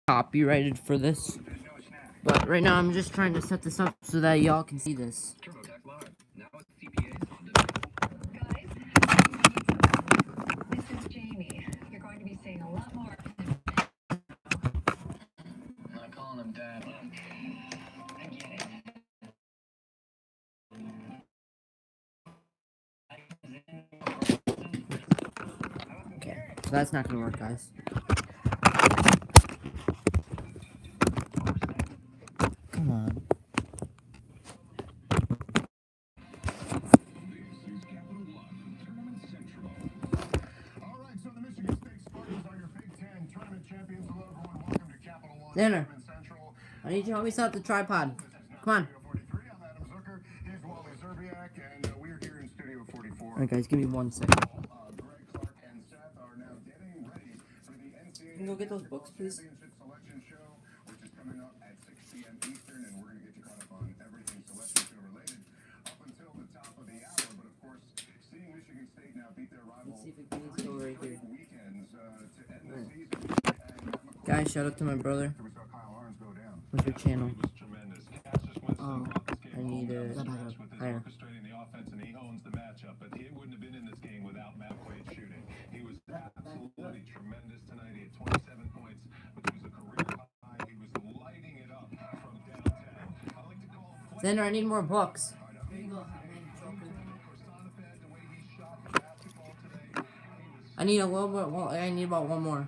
copyrighted for this, but right now I'm just trying to set this up so that y'all can see this. This is Jamie. You're going to be seeing a lot more. I'm not calling him Dad. I get it. Okay, so that's not gonna work, guys. Come on. Xander, I need you to help me set up the tripod. Come on. Alright guys, give me 1 second. Can you go get those books, please? Let's see if it can go right here. Right. Guys, shout out to my brother. What's your channel? Oh, I need a higher. Xander, I need more books. I need a little bit. Well, I need about one more.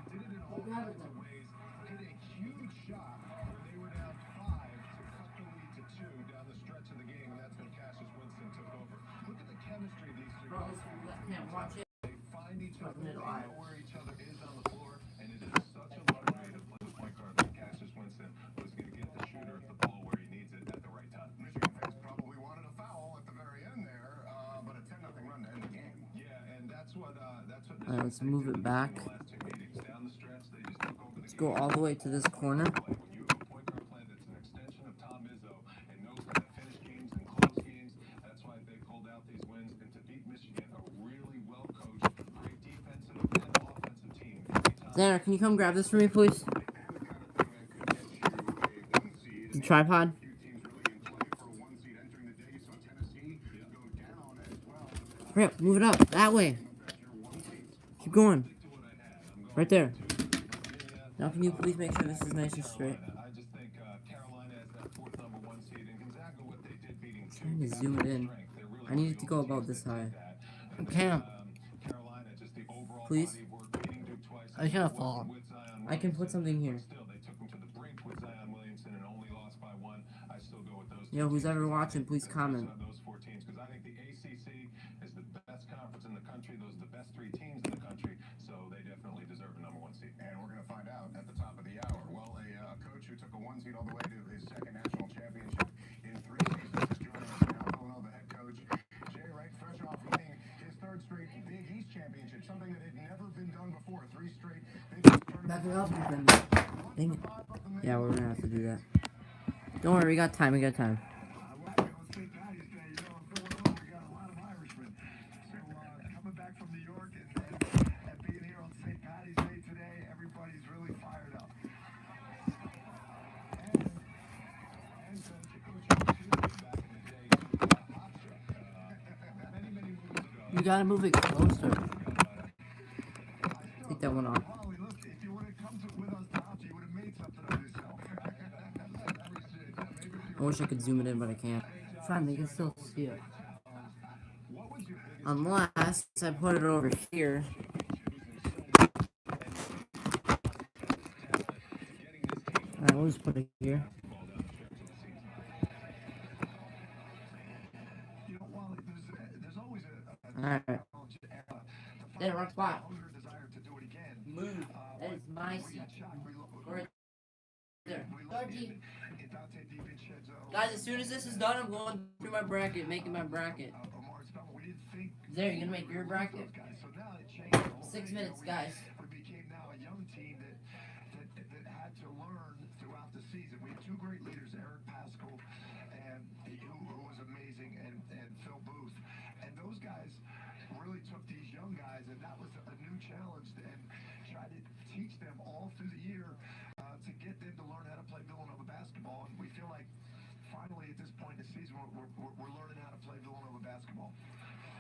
Alright, let's move it back. Let's go all the way to this corner. Xander, can you come grab this for me, please? The tripod. Hurry up, move it up, that way. Keep going. Right there. Now can you please make sure this is nice and straight? I'm trying to zoom it in. I need it to go about this high. I can't. Please? I can't fall. I can put something here. Yo, who's ever watching, please comment. Back it up, dang it. Yeah, we're gonna have to do that. Don't worry, we got time, we got time. You gotta move it closer. Take that one off. I wish I could zoom it in, but I can't. Fine, they can still see it. Unless I put it over here. Alright, we'll just put it here. Alright. Then wrong spot. Move. That is my seat. Right there. Guys, as soon as this is done, I'm going through my bracket, making my bracket. There, you gonna make your bracket? 6 minutes, guys. we're learning how to play Villanova basketball.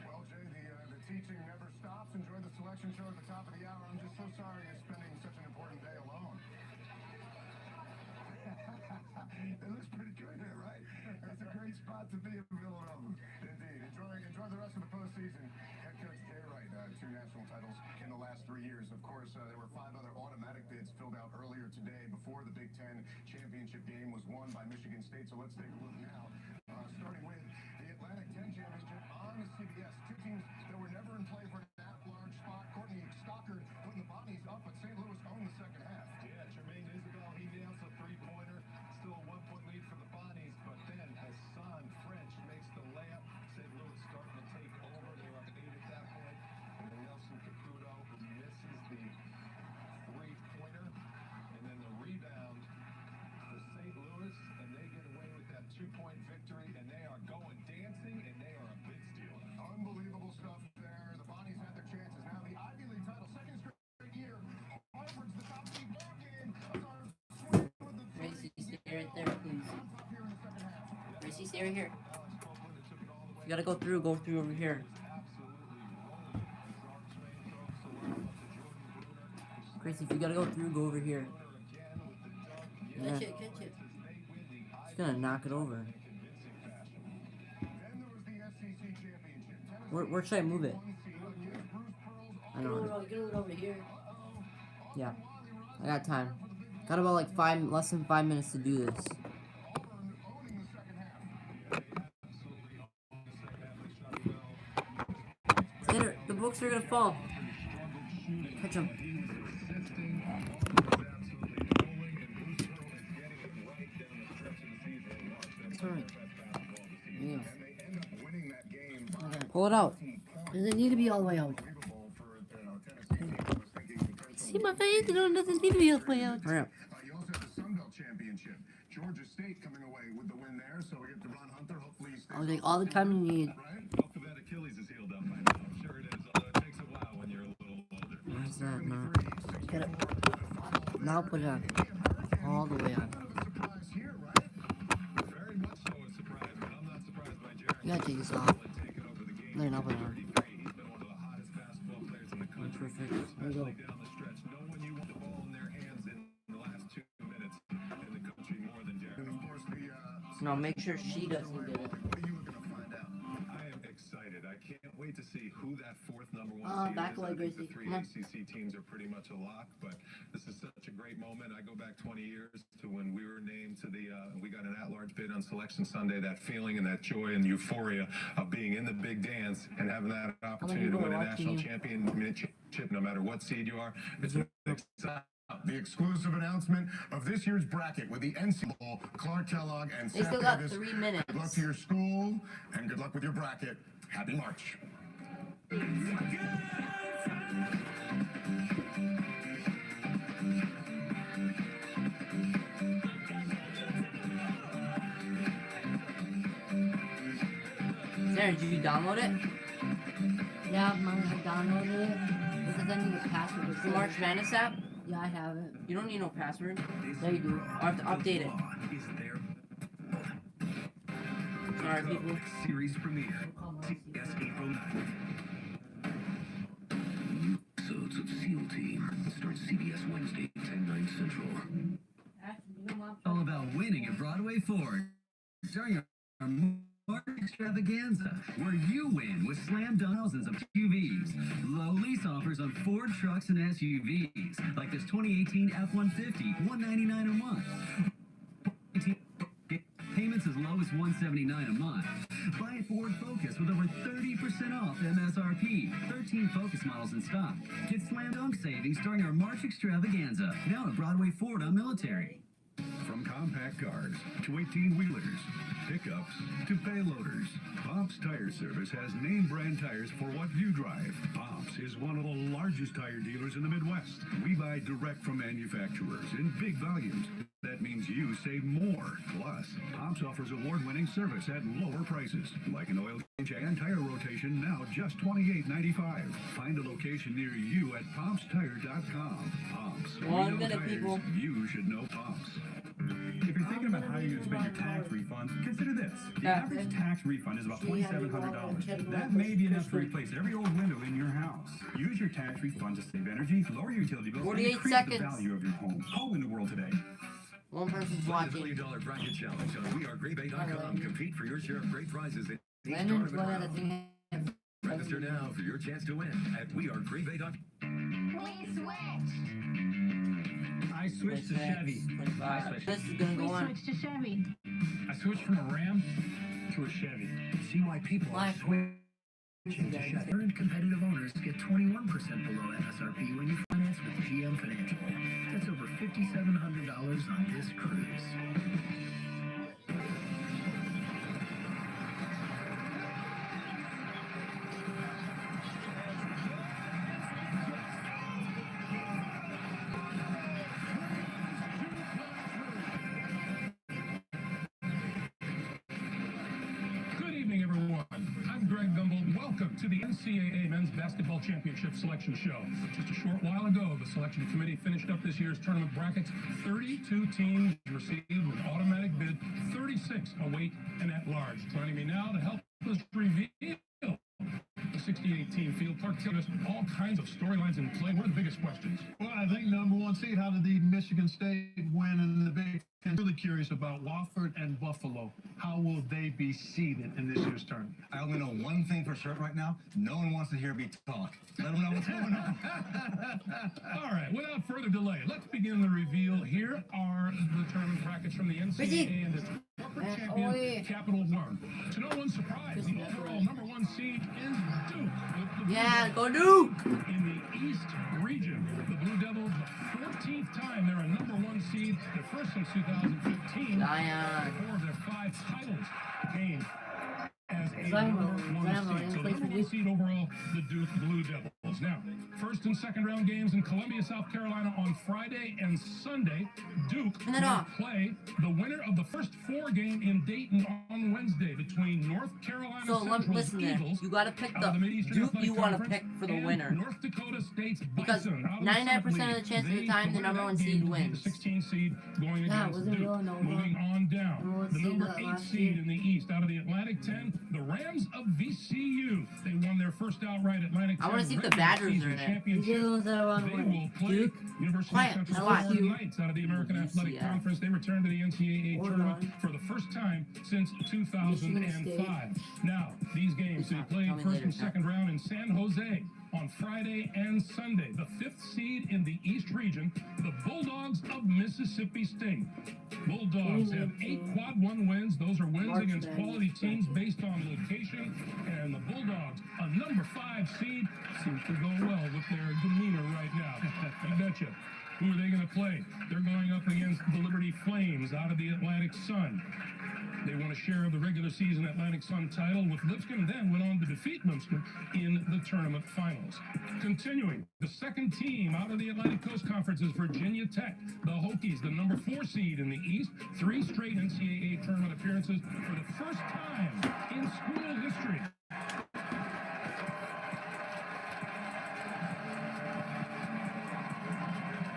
Well, Jay, the teaching never stops. Enjoy the selection show at the top of the hour. I'm just so sorry you're spending such an important day alone. It looks pretty good here, right? It's a great spot to be in Villanova. Indeed. Enjoy the rest of the postseason. Head coach Jay Wright, 2 national titles in the last 3 years. Of course, there were 5 other automatic bids filled out earlier today before the Big Ten championship game was won by Michigan State. So let's take a look now. Starting with the Atlantic 10 championship on CBS. 2 teams that were never in play for an at-large spot. Courtney Stockard putting the Bonnies up, but St. Louis owned the second half. Yeah, Jermaine Isabel, he nails a 3-pointer. Still a 1-point lead for the Bonnies, but then Hassan French makes the layup. St. Louis starting to take over. They were up 8 at that point. And then Nelson Caputo, who misses the 3-pointer. And then the rebound for St. Louis, and they get away with that 2-point victory, and they are going dancing, and they are a big steal. Unbelievable stuff there. The Bonnies had their chances. Now the Ivy League title, second straight year. Harvard's the top seed back in. Gracie, stay right there, please. Gracie, stay right here. You gotta go through over here. Gracie, if you gotta go through, go over here. Yeah. Catch it. He's gonna knock it over. Where should I move it? I don't know. You can over here. Yeah. I got time. Got about like less than 5 minutes to do this. Later, the books are gonna fall. Catch them. Sorry. Yeah. Pull it out. Does it need to be all the way out? See my face? It doesn't need to be all the way out. Hurry up. You also have the Sun Belt Championship. Georgia State coming away with the win there, so we get Ron Hunter. Hopefully he stays. I'll take all the time you need. Hopefully that Achilles is healed up by now. I'm sure it is, although it takes a while when you're a little older. Where's that now? Get it. Now put it on. All the way on. Surprise here, right? Very much so a surprise, but I'm not surprised by Jared. You gotta take this off. Taking over the game. No, you're not putting it on. 33. He's been one of the hottest basketball players in the country. Perfect. Especially down the stretch. No one you want the ball in their hands in the last 2 minutes in the country more than Jared. Of course, No, make sure she doesn't get it. what are you looking to find out? I am excited. I can't wait to see who that 4th number 1 seed Back is. away, I think the Gracie. 3 Come on. ACC teams are pretty much a lock, but this is such a great moment. I go back 20 years to when we were named to the, we got an at-large bid on Selection Sunday. That feeling and that joy and euphoria of being in the big dance and having that opportunity to win a national championship, no matter what seed you are. It's exciting. The exclusive announcement of this year's bracket with the NCAA, Clark Kellogg and They Seth still got Davis. 3 minutes. Good luck to your school and good luck with your bracket. Happy March. Sarah, did you download it? Yeah, I downloaded it. Because I need a password. The March Madness app? Yeah, I have it. You don't need no password. Yeah, you do. I have to update it. Sorry, people. Series premiere. CBS April 9th. Episodes of SEAL Team starts CBS Wednesday, 10/9 Central. All about winning at Broadway Ford during our March extravaganza, where you win with slam dunk thousands of SUVs. Low lease offers on Ford trucks and SUVs, like this 2018 F-150, $199 a month. Payments as low as $179 a month. Buy a Ford Focus with over 30% off MSRP. 13 Focus models in stock. Get slam dunk savings during our March extravaganza. Now at Broadway Ford on Military. From compact cars to 18-wheelers, pickups to payloaders, Pops Tire Service has name brand tires for what you drive. Pops is one of the largest tire dealers in the Midwest. We buy direct from manufacturers in big volumes. That means you save more. Plus, Pops offers award-winning service at lower prices, like an oil change and tire rotation, now just $28.95. Find a location near you at PopsTire.com. Pops. 1 we know minute, tires. people. You should know Pops. If you're thinking about how are you going to spend your tax refund? Consider this. The average tax refund is about $2,700. That may be enough to replace every old window in your house. Use your tax refund to save energy, lower your utility bills, and 48 increase seconds. the value of your home. Home in the world today. One person's Play the watching. $20 bracket challenge on wearegreatbay.com. Compete for your share of great prizes in each Landon's tournament going at the round. thing. Register now for your chance to win at wearegreatbay.com. Please switch. I switched to Chevy. 25. This is gonna go on. Switch to Chevy. I switched from a Ram to a Chevy. See why people are switching to Chevy. Current competitive owners get 21% below MSRP when you finance with GM Financial. That's over $5,700 on this cruise. Good evening, everyone. I'm Greg Gumbel. Welcome to the NCAA Men's Basketball Championship Selection Show. Just a short while ago, the selection committee finished up this year's tournament brackets. 32 teams received an automatic bid, 36 await an at-large. Joining me now to help us reveal the 68-team field. Clark, tell us all kinds of storylines in play. What are the biggest questions? Well, I think number one seed, how did the Michigan State win in the Big Ten? Really curious about Wofford and Buffalo. How will they be seeded in this year's tournament? I only know one thing for sure right now. No one wants to hear me talk. Let them know what's going on. All right, without further delay, let's begin the reveal. Here are the tournament brackets from the NCAA and its corporate champion, Capital One. To no one's surprise, the overall number one seed is Duke. With the Yeah, Blue go Duke! in the East region. The Blue Devils, the 14th time they're a number one seed. Their first since 2015. Zion. 4 of their 5 titles gained as a Zion, number one Zion, seed. So plays number for one Duke. seed overall, the Duke Blue Devils. Now, first and second round games in Columbia, South Carolina on Friday and Sunday. Duke Turn that will off. play the winner of the first 4 game in Dayton on Wednesday between North Carolina So Central's listen there. Eagles You gotta pick out of the Mid-Eastern Duke Athletic you wanna Conference pick for the and winner. North Dakota State's Because Bison out of the 99% South of the chance of the League. time, the They number win one that seed game to be wins. The 16 seed going Yeah, against wasn't Duke. really no Moving on down, Number one the seed number that 8 last seed year. in the East out of the Atlantic 10, the Rams of VCU. They won their first outright Atlantic 10 I wanna see if the regular Badgers season are there. championship. These are the ones that are on They the will play Duke. University Quiet, of Central just Florida LSU. Knights out of the American Athletic UCF. Conference. They returned to the NCAA Oregon. tournament for the first time since 2005. Now, these games will be played Tell me first later, and Pat. second round in San Jose on Friday and Sunday. The 5th seed in the East region, the Bulldogs of Mississippi State. Bulldogs have 8 quad 1 wins. Those are wins March against Madness quality teams bracket. based on location. And the Bulldogs, a number 5 seed, seems to go well with their demeanor right now. You betcha. Who are they going to play? They're going up against the Liberty Flames out of the Atlantic Sun. They won a share of the regular season Atlantic Sun title with Lipscomb, then went on to defeat Lipscomb in the tournament finals. Continuing, the second team out of the Atlantic Coast Conference is Virginia Tech. The Hokies, the number 4 seed in the East, 3 straight NCAA tournament appearances for the first time in school history.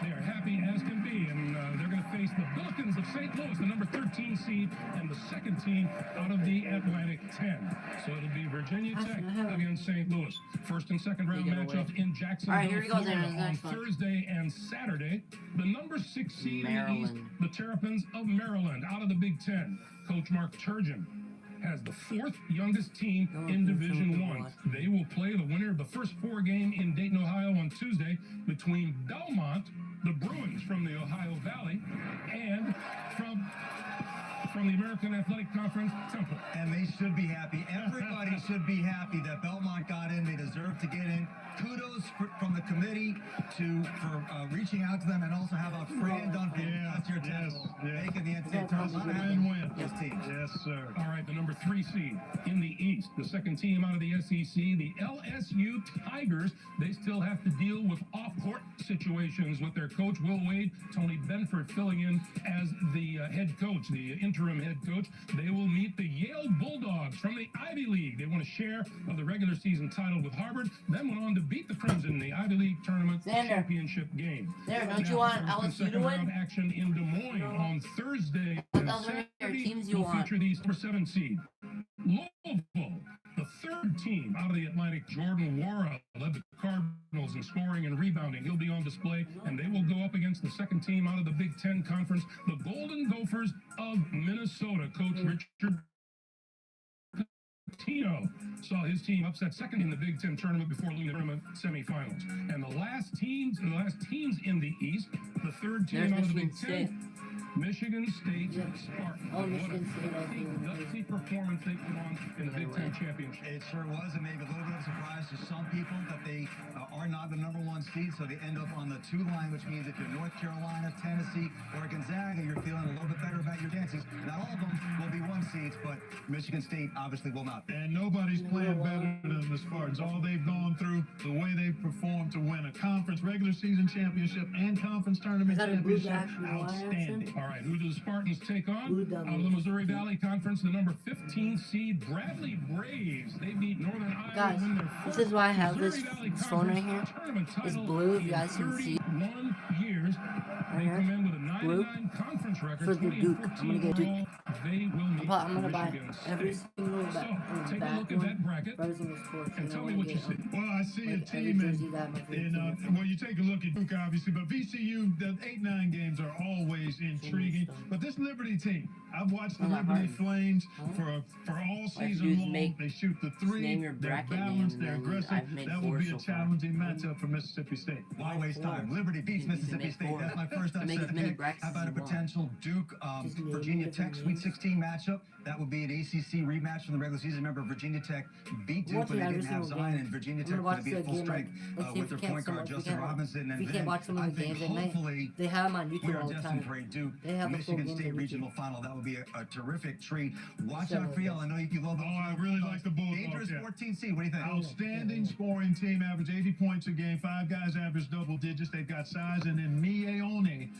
They are happy as can be, and they're going to face the Billikens of St. Louis, the number 13 seed, and the second team out of the Atlantic 10. So it'll be Virginia Tech against St. Louis. First and second round They get away. matchup in Jacksonville, All right, here he goes, Florida Aaron, on next one. Thursday and Saturday. The number 6 seed in the East, Maryland. the Terrapins of Maryland, out of the Big Ten. Coach Mark Turgeon has the 4th youngest team in Division I. They will play the winner of the first 4 game in Dayton, Ohio on Tuesday between Belmont, the Bruins from the Ohio Valley, and from the American Athletic Conference, Temple. And they should be happy. Everybody should be happy that Belmont got in. They deserve to get in. Kudos from the committee for reaching out to them, and also how about Fran Duncan, last year Temple, making the NCAA tournament. Win-win. Those teams. Yes, sir. All right, the number 3 seed in the East, the second team out of the SEC, the LSU Tigers. They still have to deal with off-court situations with their coach, Will Wade, Tony Benford filling in as the head coach, the interim head coach. They will meet the Yale Bulldogs from the Ivy League. They won a share of the regular season title with Harvard, then went on to beat the Crimson in the Ivy League tournament championship game. There, don't Now, you want first and LSU to second round win? action in Des Moines on Thursday Want and tell us what your teams you will want. feature the number 7 seed. Louisville, the 3rd team out of the Atlantic, Jordan Wara, led the Cardinals in scoring and rebounding. He'll be on display, and they will go up against the 2nd team out of the Big Ten Conference, the Golden Gophers of Minnesota. Coach Richard Pitino saw his team upset 2nd in the Big Ten tournament before losing the tournament semifinals. And the last teams in the East, the 3rd team out of the Big Ten, Michigan State Spartans. Oh, Michigan State. Dusty performance they put on in the Big Ten championship. It sure was, and maybe a little bit of a surprise to some people that they are not the number 1 seed, so they end up on the 2 line, which means if you're North Carolina, Tennessee, or Gonzaga, you're feeling a little bit better about your chances. Not all of them will be 1 seeds, but Michigan State obviously will not be. And nobody's playing better than the Spartans. All they've gone through, the way they've performed to win a conference regular season championship and conference tournament championship, outstanding. All right, who do the Spartans take on? Blue Out of the Missouri Valley Conference, the number 15 seed Bradley Braves. They beat Northern Iowa. Guys, win their this first is why I have Missouri this Valley phone right here. Conference tournament It's title blue, if you in guys can see. 31 years. They come in with a 99 conference record. For the 20 Duke. and I'm gonna get 14 Duke. overall. They will meet I'm gonna buy Michigan every State. single So, take a look at that bracket and tell me what you see. Well, I see a Like, every team jersey that my favorite team. well, you take a look at Duke, obviously, but VCU, the 8-9 games are always intriguing. But this Liberty team, I've watched the Liberty Flames for all season long. They shoot the 3, they're balanced, they're aggressive. That will be a challenging matchup for Mississippi State. Why waste time? Liberty beats Mississippi State. That's my first upset pick. How about a potential Duke Virginia Tech Sweet 16 matchup? That would be an ACC rematch from the regular season. Remember, Virginia Tech beat Duke, but they didn't have Zion, and Virginia Tech going to be at full strength with their point guard Justin Robinson. And then I think hopefully they have them on we YouTube are all the destined time. for a Duke They have the full Michigan games State on YouTube. regional final. That would be a terrific treat. Watch out for y'all. I know you love those. Oh, I really like the Bulldogs. Dangerous Yeah. 14 seed. What do you think? Outstanding scoring team, average 80 points a game. 5 guys average double digits. They've got size, and then Mieoni,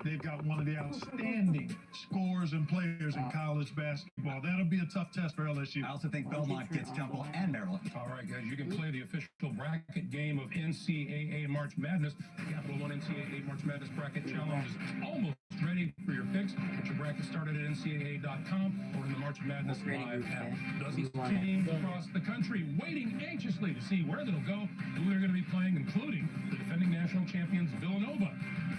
they've got one of the outstanding scorers and players in college basketball. That'll be a tough test for LSU. I also think Belmont gets Temple and Maryland. All right, guys, you can play the official bracket game of NCAA March Madness. The Capital One NCAA March Madness Bracket Challenge is almost ready for your picks. Get your bracket started at ncaa.com or in the March Madness Live app. Dozens of teams across the country waiting anxiously to see where they'll go, who they're going to be playing, including the defending national champions Villanova.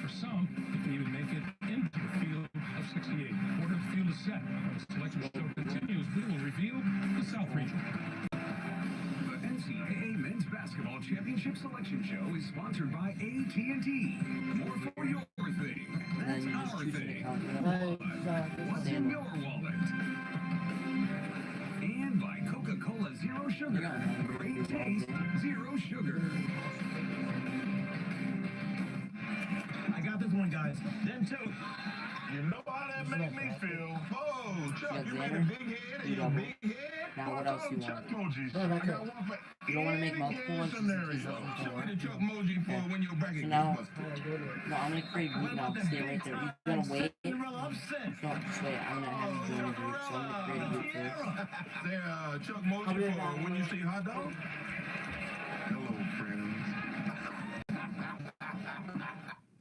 For some, they can even make it into the field of 68. Quarter field is set. When the selection show continues, we will reveal the South region. The NCAA Men's Basketball Championship Selection Show is sponsored by AT&T. More for your thing. That's our thing. What's in your wallet? And by Coca-Cola Zero Sugar. Great taste, zero sugar. I got this one, guys. Them two. You know how that make me feel. Oh, Chuck, you made a big head and your big head. Now, what else you Chuck want? emojis. Yeah, I that's got it. one for You don't want to make any multiple given ones. scenario. Just Show something me for the Chuck emoji for when your bracket So gets now, busted. no, I'm gonna create a group now. Stay right there. You're gonna wait. Cinderella upset. No, just wait. I'm gonna have you join the group. So I'm gonna create a group first. There, Chuck emoji for when you see hot dog. Hello, friends.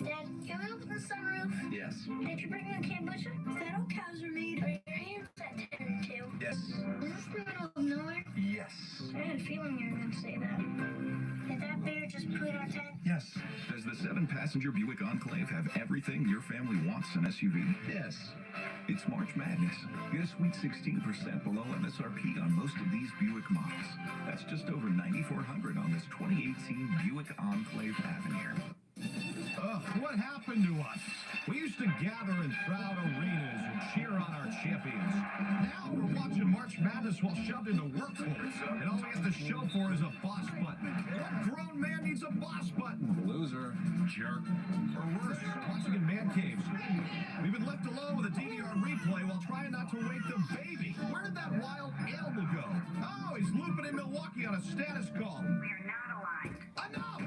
Dad, can we open the sunroof? Yes. And if you bring in kombucha, is that all cows are made? Are your hands at 10 too? Yes. Is this the middle of nowhere? Yes. I had a feeling you were going to say that. Did that bear just put on 10? Yes. Does the 7-passenger Buick Enclave have everything your family wants in SUV? Yes. It's March Madness. Get a sweet 16% below MSRP on most of these Buick models. That's just over $9,400 on this 2018 Buick Enclave Avenir. What happened to us? We used to gather in proud arenas and cheer on our champions. Now we're watching March Madness while shoved into work clothes. And all we have to show for is a boss button. What grown man needs a boss button? Loser. Jerk. Or worse, watching in man caves. We've been left alone with a DVR replay while trying not to wake the baby. Where did that wild animal go? Oh, he's looping in Milwaukee on a status call. We are not aligned. Enough!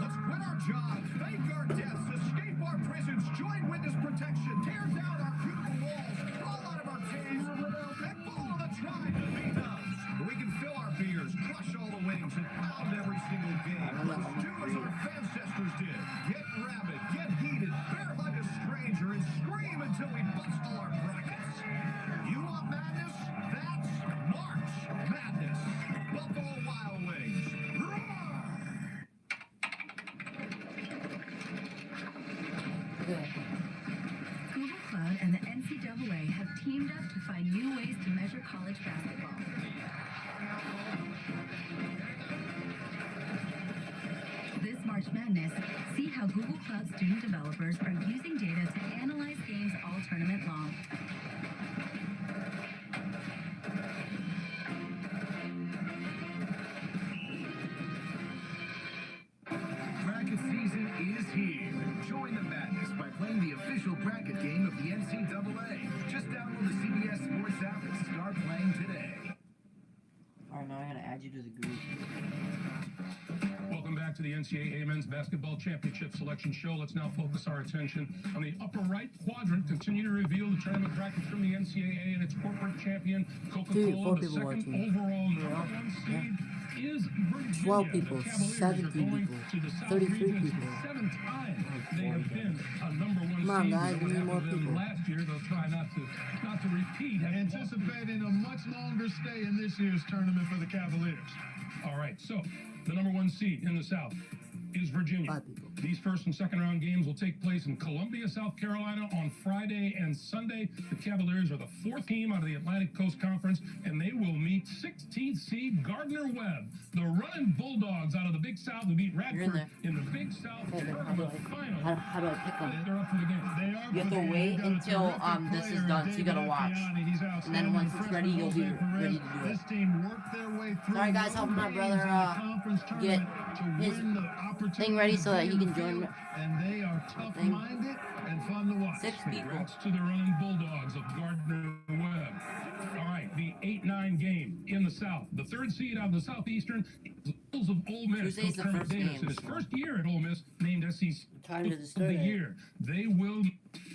Let's quit our jobs, fake our deaths, escape our prisons, join witness protection, tear down our cubicle walls, crawl out of our caves, and follow the tribe to beat us. We can fill our beers, crush all the wings, and pound every single game. Let's do as our ancestors did. Get rabid, get heated, bear hug a Okay. Google Cloud and the NCAA have teamed up to find new ways to measure college basketball. This March Madness, see how Google Cloud student developers are using data to analyze games all tournament long. Bracket season is here. Join the madness by playing the official bracket game of the NCAA. Just download the CBS Sports app and start playing today. Alright, now I gotta add you to the group. Welcome back to the NCAA Men's Basketball Championship Selection Show. Let's now focus our attention on the upper right quadrant. Continue to reveal the tournament brackets from the NCAA and its corporate champion, Coca-Cola. The second overall #1 seed is Virginia. 12 people, The Cavaliers 17 are going people, to the South 33 region's people. 7th time they have been a #1 Come on, seed. guys, we What need more happened to them people. last year, they'll try not to repeat. Anticipating a much longer stay in this year's tournament for the Cavaliers. All right, so the #1 seed in the South is Virginia. These first and second round games will take place in Columbia, South Carolina on Friday and Sunday. The Cavaliers are the 4th team out of the Atlantic Coast Conference, and they will meet 16th seed Gardner-Webb. The running Bulldogs out of the Big South will beat Radford in the Big South Tournament Final. How do I pick them? They're up for the game. You have to wait until this is done, so you gotta watch. And then once it's ready, you'll be ready to do it. This team worked their way through. Sorry guys, helping my brother get his thing ready so that he can join me. And they are tough-minded and fun to watch. 6 people. Congrats to the running Bulldogs of Gardner-Webb. All right, the 8-9 game in the South. The 3rd seed out of the Southeastern is the Bulls of Ole Miss. Tuesday's the Coach Kermit first Davis, game, in his so. first year at Ole Miss, named SEC Time to of the start it. year. They will,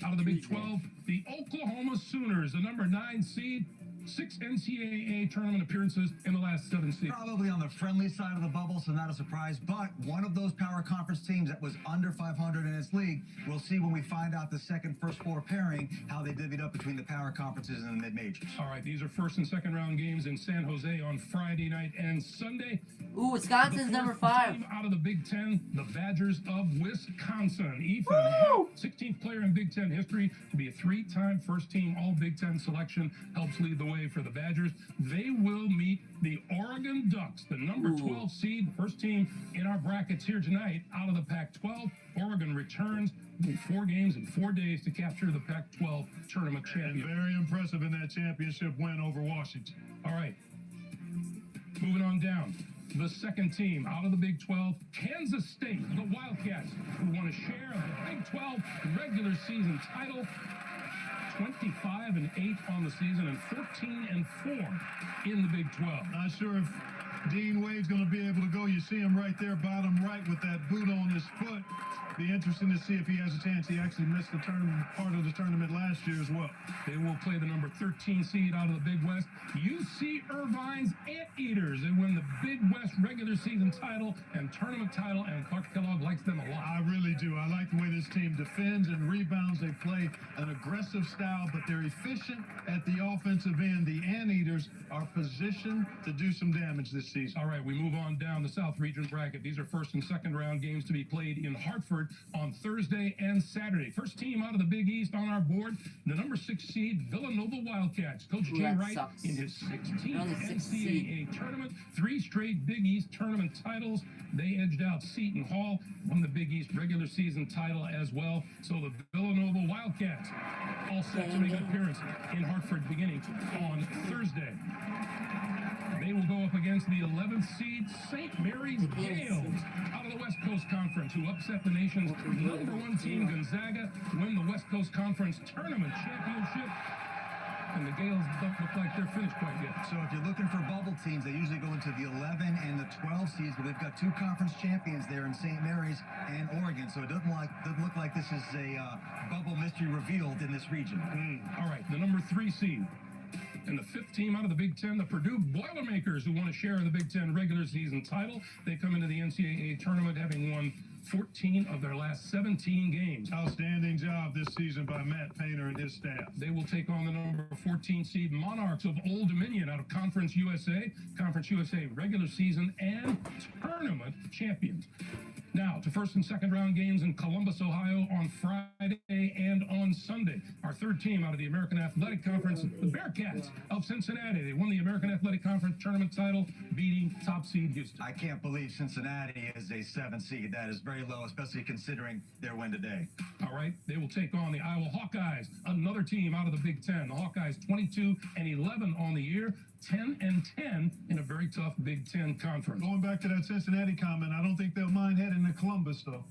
out of the Big 12, the Oklahoma Sooners, the #9 seed. 6 NCAA tournament appearances in the last 7 seasons. Probably on the friendly side of the bubble, so not a surprise. But one of those power conference teams that was under 500 in its league, we'll see when we find out the second first 4 pairing, how they divvied up between the power conferences and the mid-majors. All right, these are first and second round games in San Jose on Friday night and Sunday. Ooh, Wisconsin's #5. Team out of the Big Ten, the Badgers of Wisconsin. Ethan, Woo! 16th player in Big Ten history to be a 3-time first-team All-Big Ten selection, helps lead the way for the Badgers. They will meet the Oregon Ducks, the #12 seed, first team in our brackets here tonight out of the Pac-12. Oregon returns 4 games in 4 days to capture the Pac-12 tournament champion. And very impressive in that championship win over Washington. All right, moving on down. The second team out of the Big 12, Kansas State, the Wildcats, who won a share of the Big 12 regular season title. 25-8 on the season and 14-4 in the Big 12. Not sure if Dean Wade's going to be able to go. You see him right there, bottom right, with that boot on his foot. Be interesting to see if he has a chance. He actually missed the tournament, part of the tournament last year as well. They will play the #13 seed out of the Big West, UC Irvine's Anteaters. They win the Big West regular season title and tournament title, and Clark Kellogg likes them a lot. I really do. I like the way this team defends and rebounds. They play an aggressive style, but they're efficient at the offensive end. The Anteaters are positioned to do some damage this season. All right, we move on down the South Region bracket. These are first and second round games to be played in Hartford on Thursday and Saturday. First team out of the Big East on our board, the #6 seed Villanova Wildcats. Coach Jay that Wright sucks. in his 16th Only 6th NCAA tournament, 3 straight Big East tournament titles. They edged out Seton Hall, won the Big East regular season title as well. So the Villanova Wildcats all set to make an appearance in Hartford beginning on Thursday. They will go up against the 11th seed St. Mary's Gales out of the West Coast Conference, who upset the nation's #1 team Gonzaga to win the West Coast Conference Tournament Championship. And the Gales don't look like they're finished quite yet. So if you're looking for bubble teams, they usually go into the 11 and the 12 seeds, but we've got 2 conference champions there in St. Mary's and Oregon, so it doesn't look like this is a bubble mystery revealed in this region. All right, the #3 seed. And the 5th team out of the Big Ten, the Purdue Boilermakers, who won a share of the Big Ten regular season title. They come into the NCAA tournament having won 14 of their last 17 games. Outstanding job this season by Matt Painter and his staff. They will take on the number 14 seed Monarchs of Old Dominion out of Conference USA regular season and tournament champions. Now to first and second round games in Columbus, Ohio on Friday and on Sunday. Our third team out of the American Athletic Conference, the Bearcats of Cincinnati. They won the American Athletic Conference tournament title, beating top seed Houston. I can't believe Cincinnati is a 7 seed. That is very low, especially considering their win today. All right, they will take on the Iowa Hawkeyes, another team out of the Big Ten. The Hawkeyes 22-11 on the year. 10-10 in a very tough Big Ten conference. Going back to that Cincinnati comment, I don't think they'll mind heading to Columbus, though.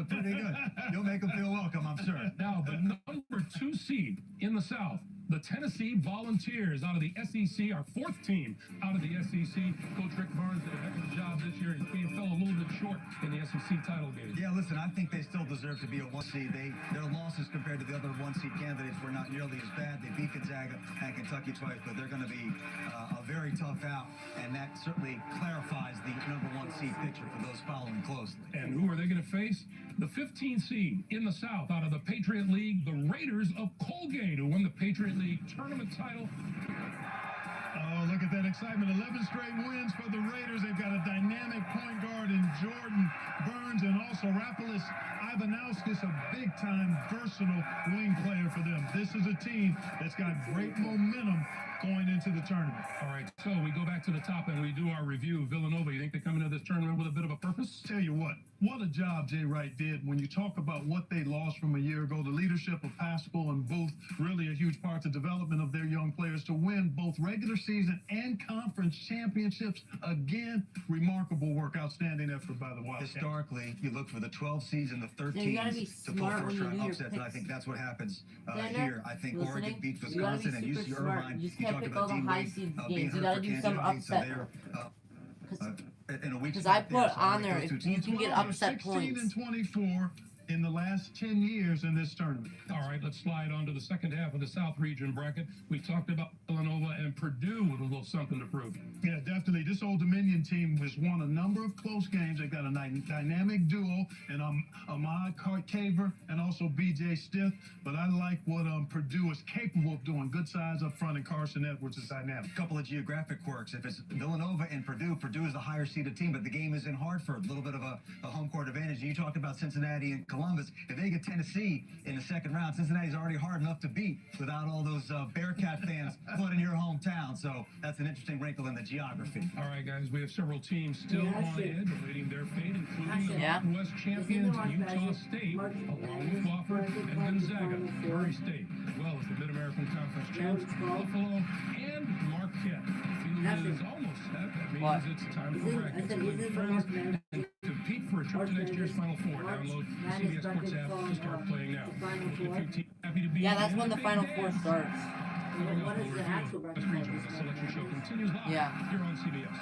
Pretty good. You'll make them feel welcome, I'm sure. Now, the number 2 seed in the South, the Tennessee Volunteers out of the SEC, our fourth team out of the SEC. Coach Rick Barnes did a heck of a job this year. He fell a little bit short in the SEC title game. Yeah, listen, I think they still deserve to be a 1 seed. Their losses compared to the other 1 seed candidates were not nearly as bad. They beat Gonzaga and Kentucky twice, but they're going to be a very tough out, and that certainly clarifies the number 1 seed picture for those following closely. And who are they going to face? The 15th seed in the South out of the Patriot League, the Raiders of Colgate, who won the Patriot League tournament title. Oh, look at that excitement. 11 straight wins for the Raiders. They've got a dynamic point guard in Jordan Burns, and also Rapolis Ivanauskas, a big-time, versatile wing player for them. This is a team that's got great momentum going into the tournament. All right, so we go back to the top and we do our review. Villanova, you think they come into this tournament with a bit of a purpose? Tell you what a job Jay Wright did. When you talk about what they lost from a year ago, the leadership of Pascal and Booth, really a huge part of the development of their young players to win both regular season and conference championships. Again, remarkable work, outstanding effort by the Wildcats. Historically, you look for the 12 seeds and the 13s to pull first-round upsets, and I think that's what happens here. I think Oregon beats Wisconsin and UC Irvine. You just can't pick all the high seed games. You gotta do some upset. Because I put on there, if you can get upset 16 points. and 24 in the last 10 years in this tournament. All right, let's slide on to the second half of the South region bracket. We talked about Villanova and Purdue with a little something to prove. Yeah, definitely. This Old Dominion team has won a number of close games. They've got a dynamic duo, and Ahmad Carcaver and also B.J. Stith. But I like what Purdue is capable of doing. Good size up front, and Carson Edwards is dynamic. A couple of geographic quirks. If it's Villanova and Purdue, Purdue is the higher seeded team, but the game is in Hartford. A little bit of a home court advantage. And you talked about Cincinnati and Columbus. If they get Tennessee in the second round, Cincinnati's already hard enough to beat without all those Bearcat fans flooding your hometown. So that's an interesting wrinkle in the geography. All right, guys, we have several teams still on edge awaiting their fate, including the Mountain West champions, Utah State, along with Wofford and Gonzaga, Murray State, as well as the Mid-American Conference champs, Buffalo and Marquette. The field is almost set. That means it's time for brackets. So with friends, and compete for a trip to next year's Final Four. Download the CBS Sports app to start playing now. Happy to be Yeah, that's when the Final Four starts. What is the actual bracket? The selection show continues live here on CBS.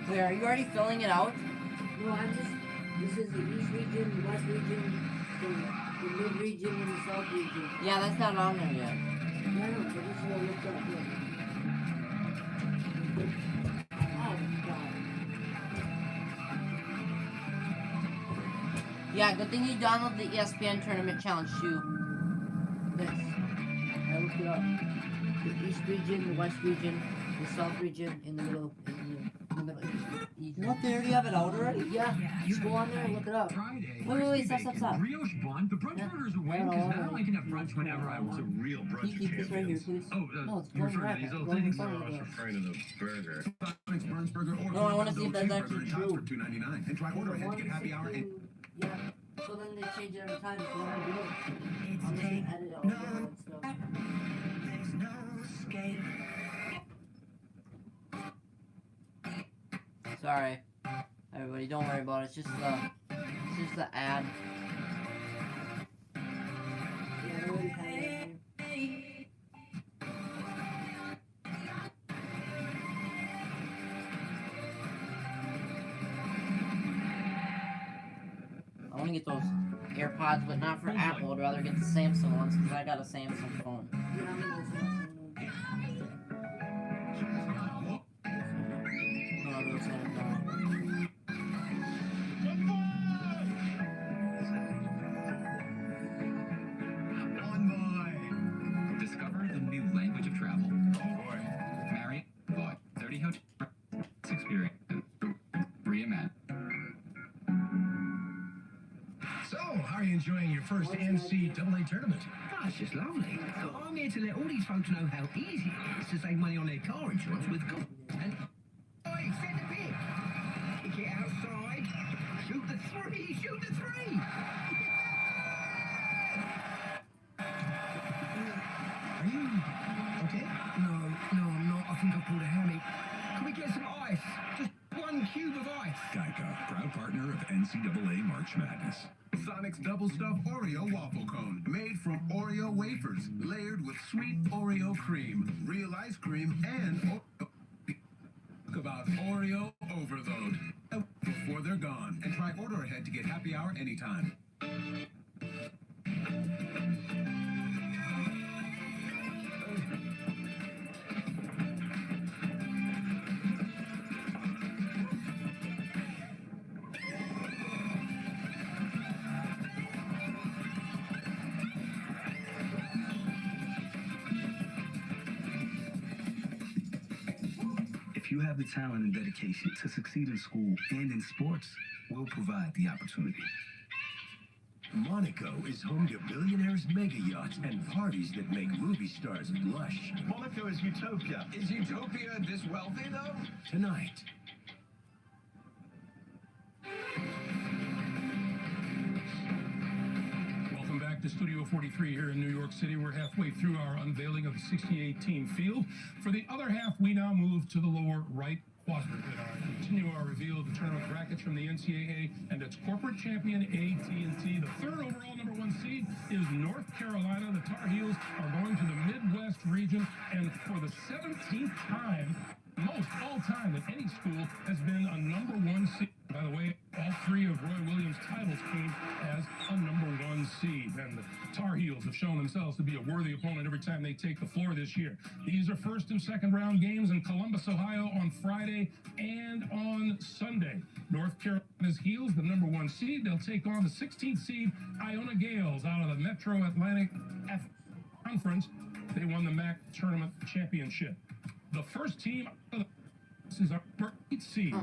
Wait, are you already filling it out? No, this is the East region, the West region, the Mid region, and the South region. Yeah, that's not on there yet. Yeah, I know, but this is what I looked up here. Oh, God. Yeah, good thing you download the ESPN Tournament Challenge too. This. I looked it up. The East region, the West region, the South region, in the middle. What, they already have it out already? Yeah, just go on there and look it up. Wait, stop. Brioche bun. The brunch burgers are winning because now I can have brunch whenever I want. It's a real brunch Keep this right here, please. Oh, No, it's you refer to these little things? I was referring to the burger. Brunch burger or No, I want to see if that's actually cheeseburger true. for $2.99. And try order ahead to get happy hour and Yeah, so then they change it every time, so I do it. I'm just gonna edit all that stuff. There's no escape. Sorry, everybody, don't worry about it. It's just the ad. Yeah, I already had it. I want to get those AirPods, but not for Apple. I'd rather get the Samsung ones because I got a Samsung phone. Yeah, I'm gonna hotel experience. Reimagine. So, how are you enjoying your first NCAA tournament? Oh, it's just lovely. I'm here to let all these folks know how easy it is to save money on their car insurance with Google. And oi, send the pic. Kick it outside. Shoot the three. Shoot the three. Are you okay? No, I'm not. I think I pulled a hammy. Can we get some ice? Just one cube of ice. Geico, proud partner of NCAA March Madness. Sonic's Double Stuffed Oreo Waffle Cone. Made from Oreo wafers. Layered with sweet Oreo cream. Real ice cream and Talk about Oreo overload. Before they're gone. And try order ahead to get happy hour anytime. If you have the talent and dedication to succeed in school and in sports, we'll provide the opportunity. Monaco is home to billionaires' mega yachts and parties that make movie stars blush. Monaco is utopia. Is Utopia this wealthy, though? Tonight, Welcome back to Studio 43 here in New York City. We're halfway through our unveiling of the 68-team field. For the other half, we now move to the lower right quadrant and continue our reveal of the tournament brackets from the NCAA and its corporate champion AT&T. The third overall number one seed is North Carolina. The Tar Heels are going to the Midwest region, and for the 17th time, most all time that any school has been a number one seed. By the way, all three of Roy Williams' titles came as a number one seed, and the Tar Heels have shown themselves to be a worthy opponent every time they take the floor this year. These are first and second round games in Columbus, Ohio on Friday and on Sunday. North Carolina's Heels, the number one seed, they'll take on the 16th seed Iona Gales out of the Metro Atlantic Conference. They won the MAC Tournament Championship. The first team out of this is our 8th seed.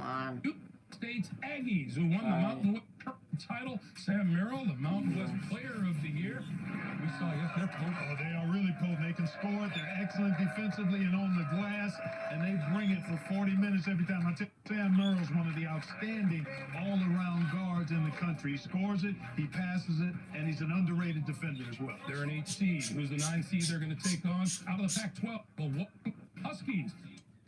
State's Aggies, who won the Mountain West title. Sam Merrill, the Mountain West Player of the Year. We saw they're potent. Oh, they are really potent. They can score it. They're excellent defensively and on the glass, and they bring it for 40 minutes every time. I tell you, Sam Merrill's one of the outstanding all-around guards in the country. He scores it, he passes it, and he's an underrated defender as well. They're an 8 seed. Who's the 9 seed they're going to take on out of the Pac-12? The Huskies.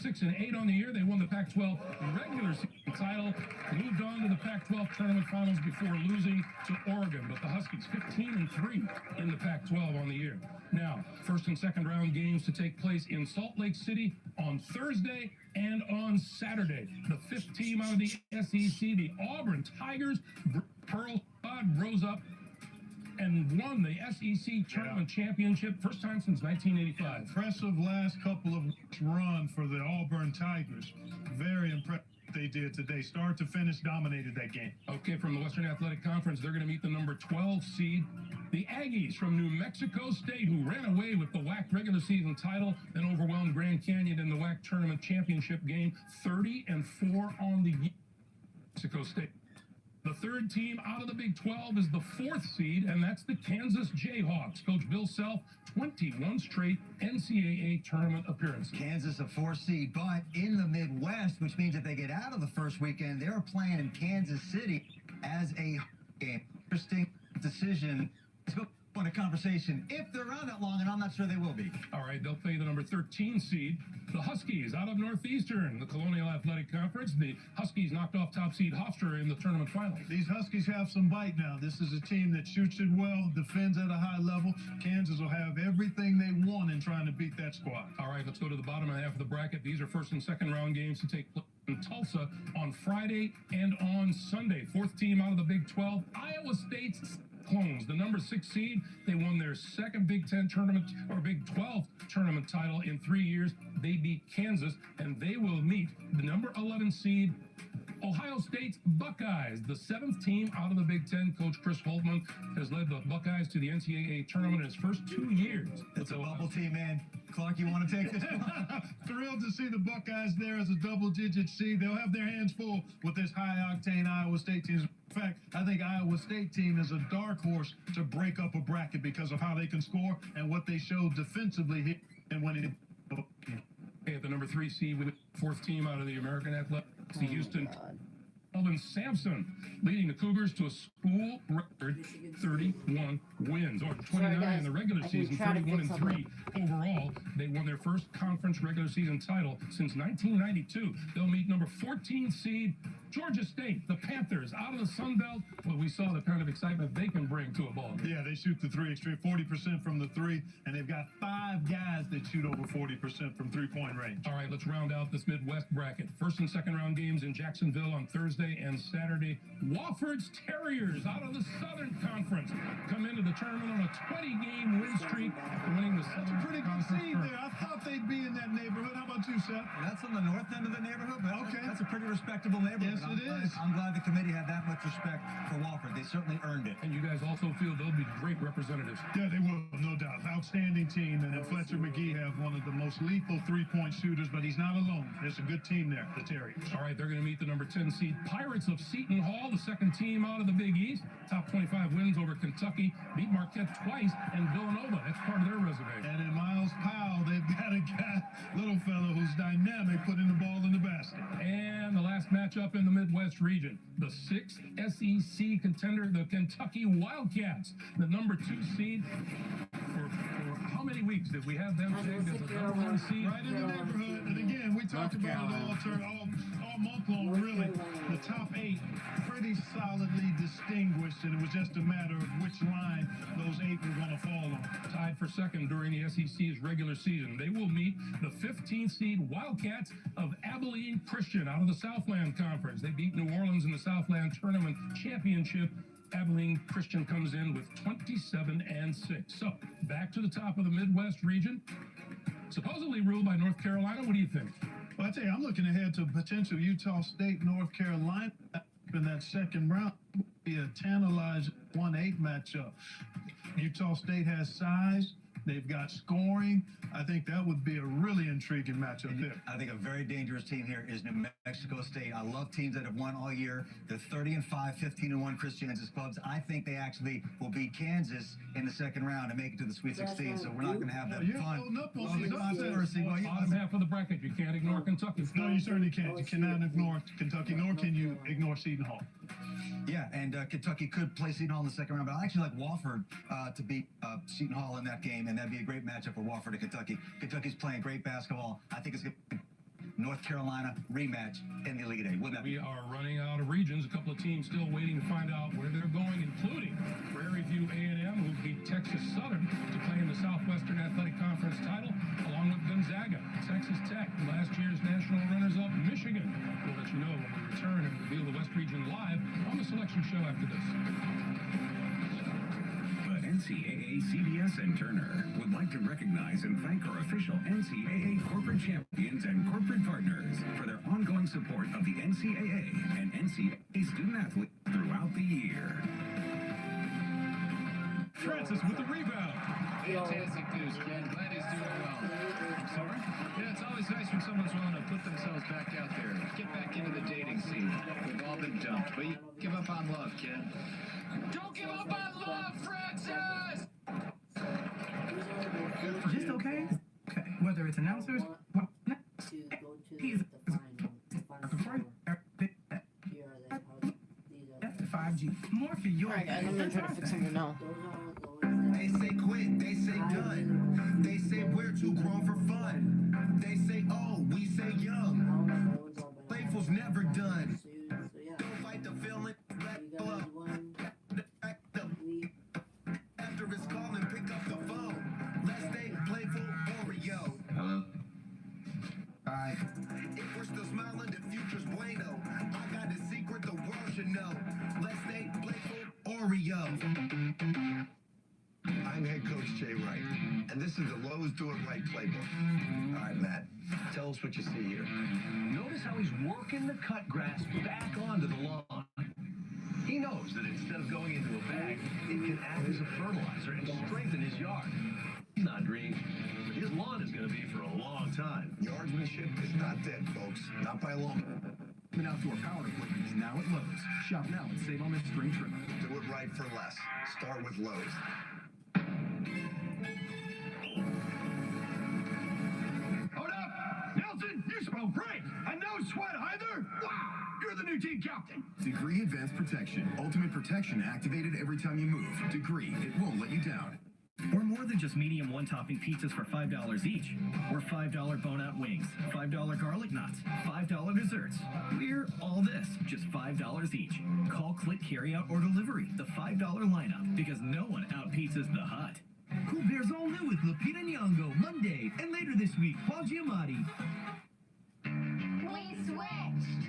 6 and 8 on the year. They won the Pac-12 regular season title, moved on to the Pac-12 tournament finals before losing to Oregon. But the Huskies 15 and 3 in the Pac-12 on the year. Now, first and second round games to take place in Salt Lake City on Thursday and on Saturday. The 5th team out of the SEC, the Auburn Tigers. Pearl Todd rose up and won the SEC Tournament Championship, first time since 1985. Impressive last couple of weeks run for the Auburn Tigers. Very impressive what they did today. Start to finish, dominated that game. Okay, from the Western Athletic Conference, they're going to meet the number 12 seed, the Aggies from New Mexico State, who ran away with the WAC regular season title and overwhelmed Grand Canyon in the WAC Tournament Championship game, 30 and 4 on the year. Mexico State. The third team out of the Big 12 is the 4th seed, and that's the Kansas Jayhawks. Coach Bill Self, 21 straight NCAA tournament appearances. Kansas a 4 seed, but in the Midwest, which means if they get out of the first weekend, they're playing in Kansas City as a game. Interesting decision. Let's go on a conversation if they're around that long, and I'm not sure they will be. All right, they'll play the number 13 seed, the Huskies, out of Northeastern, the Colonial Athletic Conference. The Huskies knocked off top seed Hofstra in the tournament finals. These Huskies have some bite now. This is a team that shoots it well, defends at a high level. Kansas will have everything they want in trying to beat that squad. All right, let's go to the bottom half of the bracket. These are first and second round games to take place in Tulsa on Friday and on Sunday. 4th team out of the Big 12, Iowa State's Clones, the number 6 seed. They won their second Big 10 tournament or Big 12 tournament title in 3 years. They beat Kansas, and they will meet the number 11 seed Ohio State's Buckeyes, the 7th team out of the Big Ten. Coach Chris Holtmann has led the Buckeyes to the NCAA tournament in his first 2 years. It's a bubble team, man. Clark, you want to take this one? Thrilled to see the Buckeyes there as a double-digit seed. They'll have their hands full with this high-octane Iowa State team. In fact, I think Iowa State team is a dark horse to break up a bracket because of how they can score and what they showed defensively here and when it. At the number 3 seed with the 4th team out of the American Athletics, the Houston Alvin Sampson, leading the Cougars to a school record 31 wins, or 29 in the regular season, 31-3 overall. They won their first conference regular season title since 1992. They'll meet number 14 seed Georgia State, the Panthers, out of the Sun Belt. Well, we saw the kind of excitement they can bring to a ball game. Yeah, they shoot the three extreme, 40% from the three, and they've got 5 guys that shoot over 40% from three-point range. All right, let's round out this Midwest bracket. First and second round games in Jacksonville on Thursday and Saturday. Wofford's Terriers out of the Southern Conference come into the tournament on a 20-game win streak, winning the Southern Pretty good seed there. I thought they'd be in that neighborhood. How about you, Seth? That's on the north end of the neighborhood, but okay. That's a pretty respectable neighborhood. Yes, it is. I'm glad the committee had that much respect for Wofford. They certainly earned it. And you guys also feel they'll be great representatives. Yeah, they will, no doubt. Outstanding team, and then Fletcher McGee have one of the most lethal three-point shooters, but he's not alone. There's a good team there, the Terriers. All right, they're going to meet the number 10 seed Pirates of Seton Hall, the second team out of the Big East. Top 25 wins over Kentucky, beat Marquette twice, and Villanova. That's part of their resume. And in Miles Powell, they've got a guy, little fellow, who's dynamic, putting the ball in the basket. And the last matchup in the Midwest region, the 6th SEC contender, the Kentucky Wildcats, the number 2 seed. For how many weeks did we have them tagged as a number 1 seed? Right in the neighborhood. And again, we talked about it all month long, really. The top 8 pretty solidly distinguished, and it was just a matter of which line those 8 were going to fall on. Tied for second during the SEC's regular season. They will meet the 15th seed Wildcats of Abilene Christian out of the Southland Conference. They beat New Orleans in the Southland Tournament Championship. Abilene Christian comes in with 27-6. So, back to the top of the Midwest region. Supposedly ruled by North Carolina. What do you think? Well, I tell you, I'm looking ahead to potential Utah State, North Carolina in that second round. Be a tantalizing 1-8 matchup. Utah State has size. They've got scoring. I think that would be a really intriguing matchup there. I think a very dangerous team here is New Mexico State. I love teams that have won all year. They're 30-5, 15-1 Christiansis clubs. I think they actually will beat Kansas in the second round and make it to the Sweet 16. So we're not going to have that fun. Bottom half of the bracket, you can't ignore Kentucky. No, you certainly can't. You cannot ignore Kentucky, nor can you ignore Seton Hall. Yeah, and Kentucky could play Seton Hall in the second round, but I actually like Wofford to beat Seton Hall in that game, and that'd be a great matchup for Wofford and Kentucky. Kentucky's playing great basketball. I think it's going to be North Carolina rematch in the Elite Eight. We are running out of regions. A couple of teams still waiting to find out where they're going, including Prairie View A&M, who beat Texas Southern to play in the Southwestern Athletic Conference title, along with Gonzaga, Texas Tech, last year's national runners-up, Michigan. We'll let you know when we return and reveal the West Region live on the selection show after this. The NCAA, CBS, and Turner would like to recognize and thank our official NCAA corporate champions and corporate partners for their ongoing support of the NCAA and NCAA student-athletes throughout the year. Francis with the rebound. Fantastic news, Ken. Glad he's doing well. Sorry? Yeah, it's always nice when someone's willing to put themselves back out there. Get back into the dating scene. We've all been dumped, but you give up on love, Ken. Don't give up on love, Francis! Just okay? Okay. Whether it's announcers, he's the 5G. More for your Alright, guys, I'm gonna try to fix something now. They say quit, they say done. They say we're too grown for fun. They say old, we say young. Playful's never done. Don't fight the feeling, let flow. After it's calling, pick up the phone. Let's stay playful, Oreo. Hello? Hi. If we're still smiling, the future's bueno. I got a secret the world should know. Let's stay playful, Oreo. I'm head coach Jay Wright, and this is the Lowe's Do It Right playbook. All right, Matt, tell us what you see here. No Notice how he's working the cut grass back onto the lawn. He knows that instead of going into a bag, it can act as a fertilizer and strengthen his yard. He's not green, but his lawn is going to be for a long time. Yardsmanship is not dead, folks. Not by long. And outdoor power equipment is now at Lowe's. Shop now and save on this string trimmer. Do it right for less. Start with Lowe's. Hold up! Nelson, you smell great! And no sweat either! Wow! You're the new team captain! Degree Advanced Protection. Ultimate protection activated every time you move. Degree. It won't let you down. We're more than just medium one-topping pizzas for $5 each. We're $5 bone-out wings, $5 garlic knots, $5 desserts. We're all this, just $5 each. Call, click, carry out, or delivery. The $5 lineup, because no one out-pizzas the Hut. Cool Bear's all new with Lupita Nyong'o Monday, and later this week, Paul Giamatti. We switched.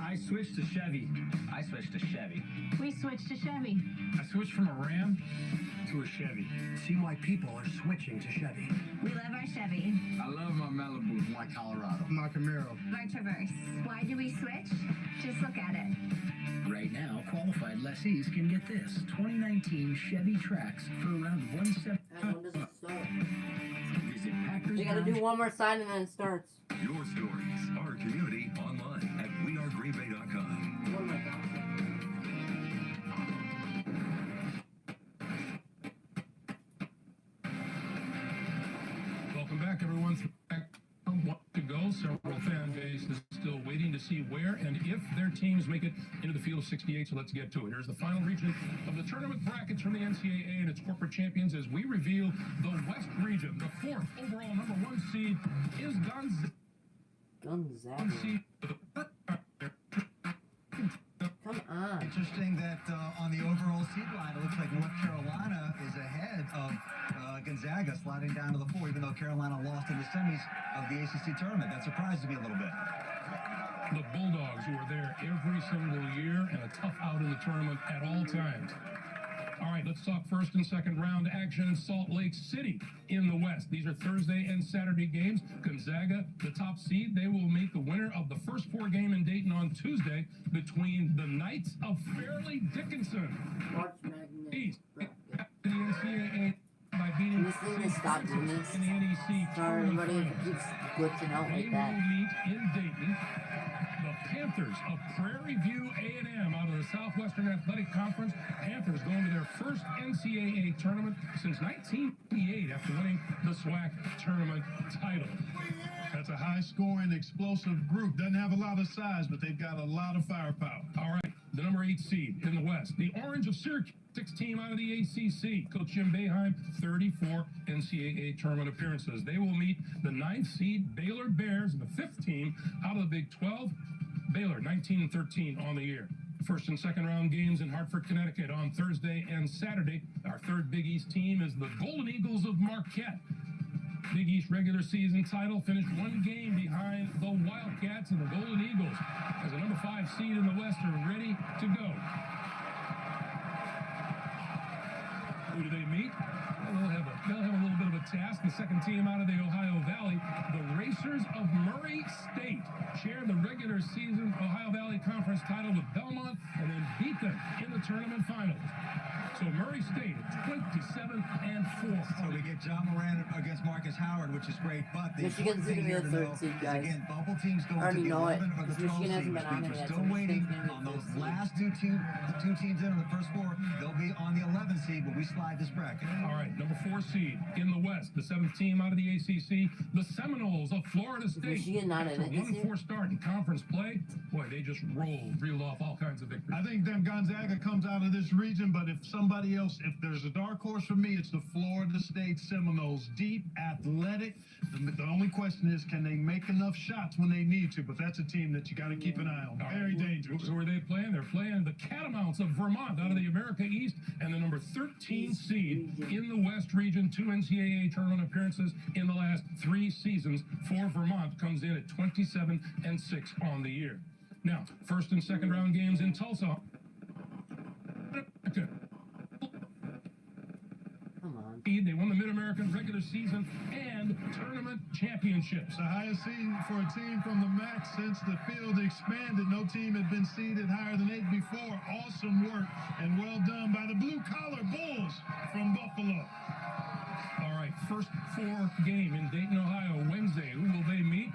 I switched to Chevy. I switched to Chevy. We switched to Chevy. I switched from a Ram to a Chevy. See why people are switching to Chevy. We love our Chevy. I love my Malibu. My Colorado. My Camaro. Our Traverse. Why do we switch? Just look at it. Right now, qualified lessees can get this 2019 Chevy Trax for around $170. And when does it start? Visit Packers. You gotta do one more sign and then it starts. Your stories, our community, online at wearegreenbay.com. Oh my God. Welcome back, everyone. One to go. Several fan bases still waiting to see where and if their teams make it into the field of 68. So let's get to it. Here's the final region of the tournament brackets from the NCAA and its corporate champions as we reveal the West region. The fourth overall #1 seed is Gonzaga. Come on. Interesting that on the overall seed line, it looks like North Carolina is ahead of Gonzaga, sliding down to the 4, even though Carolina lost in the semis of the ACC tournament. That surprised me a little bit. The Bulldogs, who are there every single year and a tough out in the tournament at all times. All right, let's talk first and second round action in Salt Lake City in the West. These are Thursday and Saturday games. Gonzaga, the top seed, they will meet the winner of the first 4 game in Dayton on Tuesday between the Knights of Fairleigh Dickinson. East, the NCAA by beating This thing is stop doing this. in the NEC. Sorry, everybody, if it keeps glitching out They like that. will meet in Dayton. The Panthers of Prairie View A&M out of the Southwestern Athletic Conference. Panthers going to their first NCAA tournament since 1988 after winning the SWAC tournament title. That's a high-scoring, explosive group. Doesn't have a lot of size, but they've got a lot of firepower. All right, the #8 seed in the West, the Orange of Syracuse, 6th team out of the ACC. Coach Jim Boeheim, 34 NCAA tournament appearances. They will meet the 9th seed Baylor Bears, the 5th team out of the Big 12. Baylor, 19-13 on the year. First and second round games in Hartford, Connecticut on Thursday and Saturday. Our third Big East team is the Golden Eagles of Marquette. Big East regular season title finished 1 game behind the Wildcats, and the Golden Eagles, as a #5 seed in the West, are ready to go. Who do they meet? Well, they'll have a little bit of a task. The second team out of the Ohio Valley, the Racers of Murray State, share the regular season Ohio Valley Conference title with Belmont and then beat them in the tournament finals. So Murray State, 27-4. So we get John Moran against Marcus Howard, which is great, but the Michigan's important thing gonna be here the to third know seed, is, guys. again, bubble teams I going to already the know it, 11 or the because 12 Michigan seed, hasn't which been on means there we're yet, still so waiting Michigan's gonna be on the those first seed. last the two teams in the first 4. They'll be on the 11 seed, but we slide this bracket. All right, #4 seed in the West, the 7th team out of the ACC, the Seminoles of Florida State. Michigan not in After it this year? 1-4 start in conference play, boy, they just reeled off all kinds of victories. I think that Gonzaga comes out of this region, but if somebody else, if there's a dark horse for me, it's the Florida State Seminoles. Deep, athletic. The only question is, can they make enough shots when they need to? But that's a team that you got to keep an eye on. Very dangerous. Who are they playing? They're playing the Catamounts of Vermont out of the America East, and the #13 seed in the West region. 2 NCAA tournament appearances in the last 3 seasons for Vermont, comes in at 27-6 on the year. Now, first and second round games in Tulsa. Come on. seed. They won the Mid-American regular season and tournament championships. The highest seed for a team from the MAC since the field expanded. No team had been seeded higher than 8 before. Awesome work and well done by the blue-collar Bulls from Buffalo. All right, first 4 game in Dayton, Ohio, Wednesday. Who will they meet?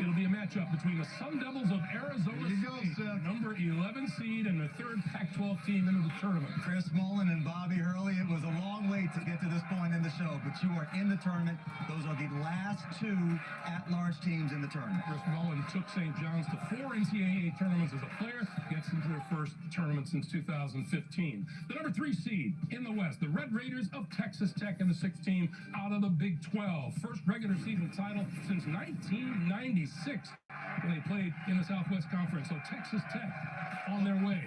It'll be a matchup between the Sun Devils of Arizona State, number 11 seed, and the 3rd Pac-12 team into the tournament. Chris Mullen and Bobby Hurley, it was a long wait to get to this point in the show, but you are in the tournament. Those are the last 2 at-large teams in the tournament. Chris Mullen took St. John's to 4 NCAA tournaments as a player, gets into their first tournament since 2015. The number 3 seed in the West, the Red Raiders of Texas Tech, and the 6th team out of the Big 12. First regular season title since 1996 when they played in the Southwest Conference. So Texas Tech on their way.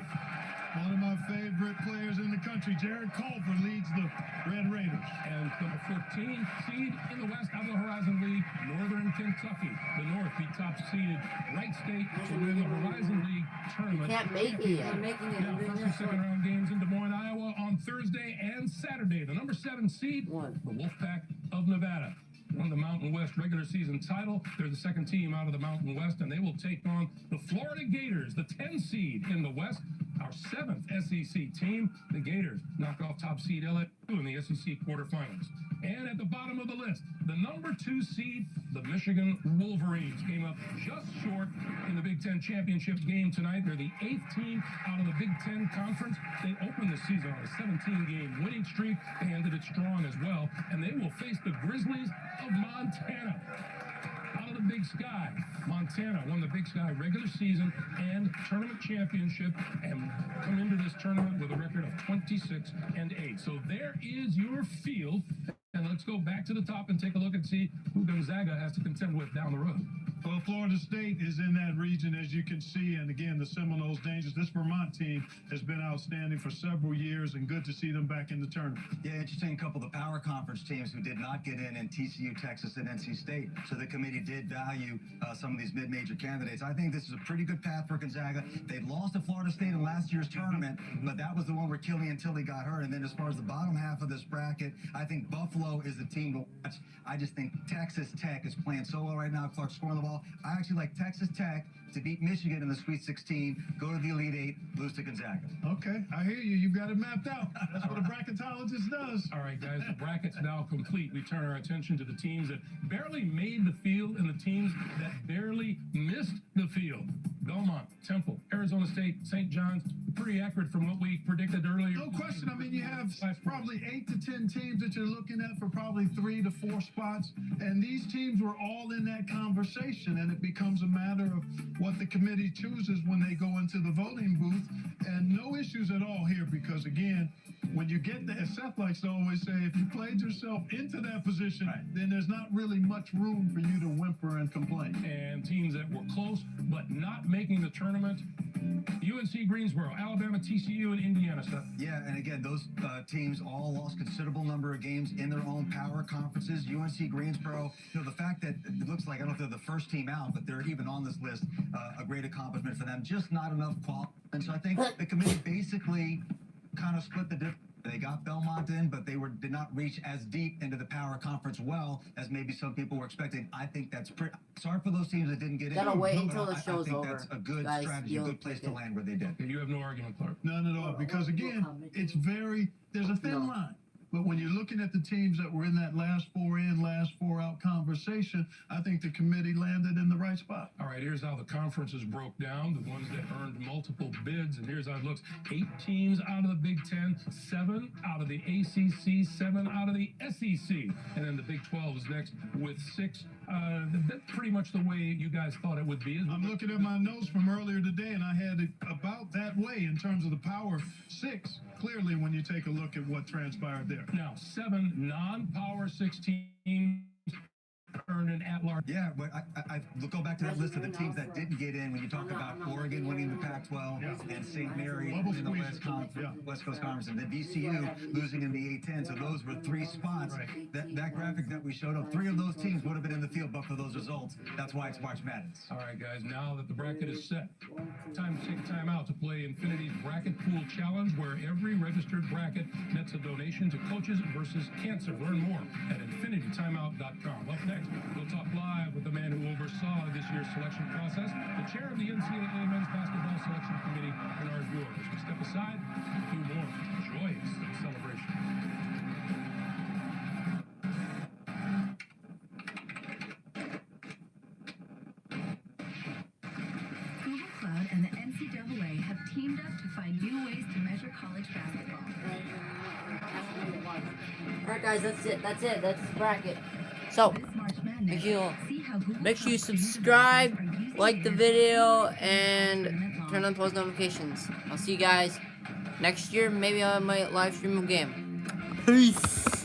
One of my favorite players in the country, Jared Culver, leads the Red Raiders. And number 14 seed in the West out of the Horizon League, Northern Kentucky. The North beat top-seeded Wright State to win the Horizon League tournament. Can't make it yet. Making it. Now, first and second round games in Des Moines, Iowa on Thursday and Saturday. The number 7 seed, the Wolfpack of Nevada. Won the Mountain West regular season title. They're the 2nd team out of the Mountain West, and they will take on the Florida Gators, the 10 seed in the West, our 7th SEC team. The Gators knock off top seed LSU in the SEC quarterfinals. And at the bottom of the list, the number 2 seed, the Michigan Wolverines, came up just short in the Big Ten championship game tonight. They're the 8th team out of the Big Ten Conference. They opened the season on a 17-game winning streak. They ended it strong as well, and they will face the Grizzlies of Montana. Out of the Big Sky, Montana won the Big Sky regular season and tournament championship and come into this tournament with a record of 26-8. So there is your field. And let's go back to the top and take a look and see who Gonzaga has to contend with down the road. Well, Florida State is in that region, as you can see, and again, the Seminoles dangerous. This Vermont team has been outstanding for several years, and good to see them back in the tournament. Yeah, interesting couple of the power conference teams who did not get in TCU, Texas, and NC State. So the committee did value some of these mid-major candidates. I think this is a pretty good path for Gonzaga. They lost to Florida State in last year's tournament, but that was the one where Killian Tilly got hurt. And then as far as the bottom half of this bracket, I think Buffalo is the team to watch. I just think Texas Tech is playing so well right now. Clark scoring the ball. I actually like Texas Tech to beat Michigan in the Sweet 16, go to the Elite 8, lose to Gonzaga. Okay, I hear you. You've got it mapped out. That's what a bracketologist does. All right, guys, the bracket's now complete. We turn our attention to the teams that barely made the field and the teams that barely missed the field. Belmont, Temple, Arizona State, St. John's, pretty accurate from what we predicted earlier. No question. I mean, you have probably 8 to 10 teams that you're looking at for probably 3 to 4 spots, and these teams were all in that conversation, and it becomes a matter of what the committee chooses when they go into the voting booth, and no issues at all here, because again, when you get there, as Seth likes to always say, if you played yourself into that position, then there's not really much room for you to whimper and complain. And teams that were close but not making the tournament, UNC Greensboro, Alabama, TCU, and Indiana stuff. Yeah, and again, those teams all lost considerable number of games in their own power conferences. UNC Greensboro, you know, the fact that it looks like, I don't know if they're the first team out, but they're even on this list, a great accomplishment for them. Just not enough quality. And so I think the committee basically kind of split the difference. They got Belmont in, but they did not reach as deep into the power conference well as maybe some people were expecting. I think that's pretty. Sorry for those teams that didn't get in. Gotta wait until the show's over. I think that's a good strategy, a good place to land where they did. You have no argument, Clark. None at all, because again, it's there's a thin line. But when you're looking at the teams that were in that last 4 in, last 4 out conversation, I think the committee landed in the right spot. All right, here's how the conferences broke down, the ones that earned multiple bids, and here's how it looks. 8 teams out of the Big Ten, 7 out of the ACC, 7 out of the SEC, and then the Big 12 is next with 6. That's pretty much the way you guys thought it would be. I'm looking at my notes from earlier today, and I had it about that way in terms of the Power 6, clearly, when you take a look at what transpired there. Now, 7 non-Power 6 teams earned an at-large. Yeah, but I go back to that list of the teams that didn't get in when you talk about Oregon winning the Pac-12 and St. Mary winning the West Coast Conference, and then VCU losing in the A-10. So those were 3 spots. That graphic that we showed up, 3 of those teams would have been in the field but for those results. That's why it's March Madness. All right, guys, now that the bracket is set, time to take time out to play Infinity's Bracket Pool Challenge, where every registered bracket nets a donation to Coaches versus Cancer. Learn more at infinitytimeout.com. Up next, we'll talk live with the man who oversaw this year's selection process, the chair of the NCAA Men's Basketball Selection Committee, Bernard Buer. As we step aside, a few more joyous celebrations. Google Cloud and the NCAA have teamed up to find new ways to measure college basketball. Alright guys, that's it. That's the bracket. So, make sure you subscribe, like the video, and turn on post notifications. I'll see you guys next year. Maybe I might live stream a game. Peace.